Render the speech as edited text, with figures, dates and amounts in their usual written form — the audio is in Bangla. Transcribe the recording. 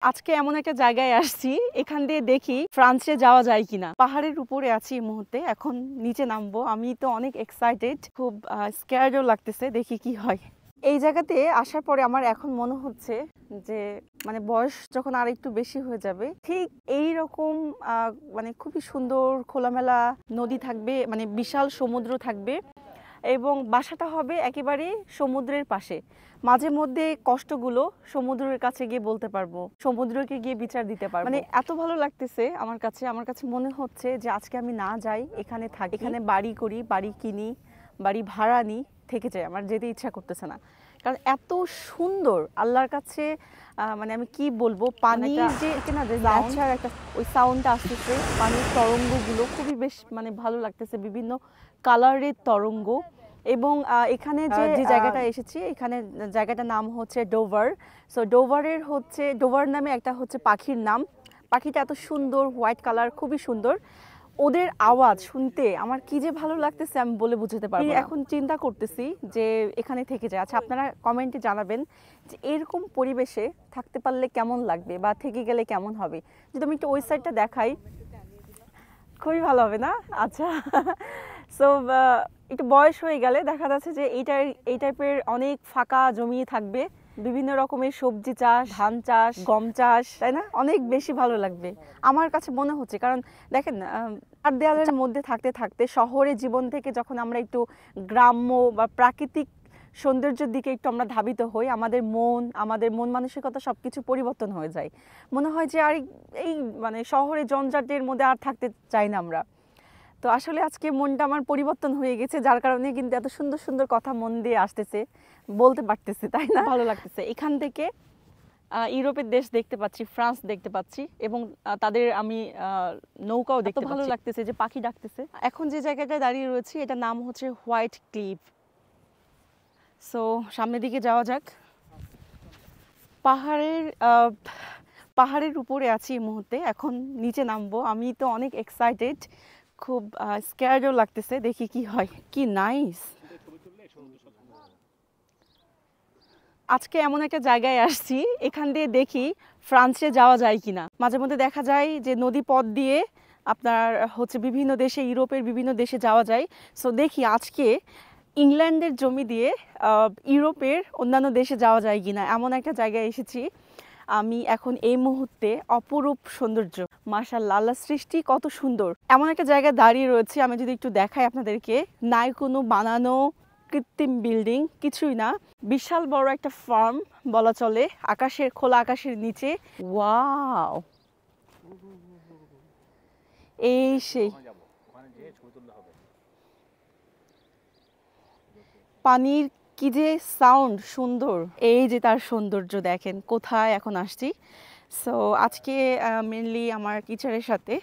আজকে এমন একটা জায়গায় আসছি, এখান দিয়ে দেখি ফ্রান্সে যাওয়া যায় কিনা। পাহাড়ের উপরে আছি এই মুহূর্তে, এখন নিচে নামবো। আমি তো অনেক এক্সাইটেড, খুব স্ক্যারও লাগতেছে, দেখি কি হয়। এই জায়গাতে আসার পরে আমার এখন মনে হচ্ছে যে মানে বয়স যখন আর একটু বেশি হয়ে যাবে, ঠিক এই রকম মানে খুবই সুন্দর খোলামেলা নদী থাকবে, মানে বিশাল সমুদ্র থাকবে এবং বাসাটা হবে একেবারে সমুদ্রের পাশে। মাঝে মধ্যে কষ্টগুলো সমুদ্রের কাছে গিয়ে বলতে পারবো, সমুদ্রকে গিয়ে বিচার দিতে পারবো। মানে এত ভালো লাগতেছে আমার কাছে মনে হচ্ছে যে আজকে আমি না যাই, এখানে থাকি, এখানে বাড়ি করি, বাড়ি কিনি, বাড়ি ভাড়া নিই, থেকে যাই। আমার যেতে ইচ্ছা করতেছে না, কারণ এত সুন্দর আল্লাহর কাছে। মানে আমি কি বলবো, পানির যে কিনা যে ন্যাচার একটা ওই সাউন্ডটা আসতেছে, পানির তরঙ্গগুলো খুবই বেশ মানে ভালো লাগতেছে, বিভিন্ন কালারের তরঙ্গ। এবং এখানে যে জায়গাটা এসেছি, এখানে জায়গাটার নাম হচ্ছে ডোভার। সো ডোভারের হচ্ছে, ডোভার নামে একটা হচ্ছে পাখির নাম। পাখিটা এত সুন্দর, হোয়াইট কালার, খুবই সুন্দর। ওদের আওয়াজ শুনতে আমার কি যে ভালো লাগতেছে আমি বলে বুঝাতে পারবো না। এখন চিন্তা করতেছি যে এখানে থেকে যায়। আচ্ছা, আপনারা কমেন্টে জানাবেন যে এরকম পরিবেশে থাকতে পারলে কেমন লাগবে বা থেকে গেলে কেমন হবে। যদি আমি একটু ওই সাইডটা দেখাই, খুবই ভালো হবে না? আচ্ছা, সো একটু বয়স হয়ে গেলে দেখা যাচ্ছে যে এই টাইপের অনেক ফাঁকা জমি থাকবে, বিভিন্ন রকমের সবজি চাষ, ধান চাষ, গম চাষ, তাই না? অনেক বেশি ভালো লাগবে আমার কাছে মনে হচ্ছে। কারণ দেখেন, আর দেয়ালের মধ্যে থাকতে থাকতে শহরের জীবন থেকে যখন আমরা একটু গ্রাম্য বা প্রাকৃতিক সৌন্দর্যের দিকে একটু আমরা ধাবিত হই, আমাদের মন মানসিকতা সব কিছু পরিবর্তন হয়ে যায়। মনে হয় যে আর এই মানে শহরে জঞ্জাটের মধ্যে আর থাকতে চাই না আমরা। তো আসলে আজকে মনটা আমার পরিবর্তন হয়ে গেছে, যার কারণে কিন্তু এত সুন্দর সুন্দর কথা মন দিয়ে আসতেছে, বলতে পারতেছে, তাই না? ভালো লাগতেছে। এখান থেকে ইউরোপের দেশ দেখতে পাচ্ছি, ফ্রান্স দেখতে পাচ্ছি, এবং তাদের আমি নৌকাও দেখতে পাচ্ছি। ভালো লাগতেছে যে পাখি ডাকতেছে। এখন যে জায়গাটায় দাঁড়িয়ে রয়েছি এটার নাম হচ্ছে হোয়াইট ক্লিফ। সো সামনের দিকে যাওয়া যাক। পাহাড়ের উপরে আছি এই মুহূর্তে, এখন নিচে নামবো। আমি তো অনেক এক্সাইটেড, খুব স্ক্যারও লাগতেছে, দেখি কি হয়। কি নাইস! আজকে এমন একটা জায়গায় আসছি, এখান দিয়ে দেখি ফ্রান্সে যাওয়া যায় কিনা। মাঝে মধ্যে দেখা যায় যে নদী পথ দিয়ে আপনার হচ্ছে বিভিন্ন দেশে, ইউরোপের বিভিন্ন দেশে যাওয়া যায়। সো দেখি আজকে ইংল্যান্ডের জমি দিয়ে ইউরোপের অন্যান্য দেশে যাওয়া যায় কিনা। এমন একটা জায়গায় এসেছি আমি এখন এই মুহূর্তে। অপরূপ সৌন্দর্য, মাশাআল্লাহ, আল্লাহর সৃষ্টি কত সুন্দর। এমন একটা জায়গায় দাঁড়িয়ে রয়েছে, আমি যদি একটু দেখাই আপনাদেরকে, নাই কোনো বানানো কৃত্রিম বিল্ডিং, কিছুই না, বিশাল বড় একটা ফার্ম বলা চলে, খোলা আকাশের নিচে। ওয়াও, এই সেই পানির কি যে সাউন্ড সুন্দর, এই যে তার সৌন্দর্য দেখেন। কোথায় এখন আসছি? সো আজকে মেনলি আমার টিচারের সাথে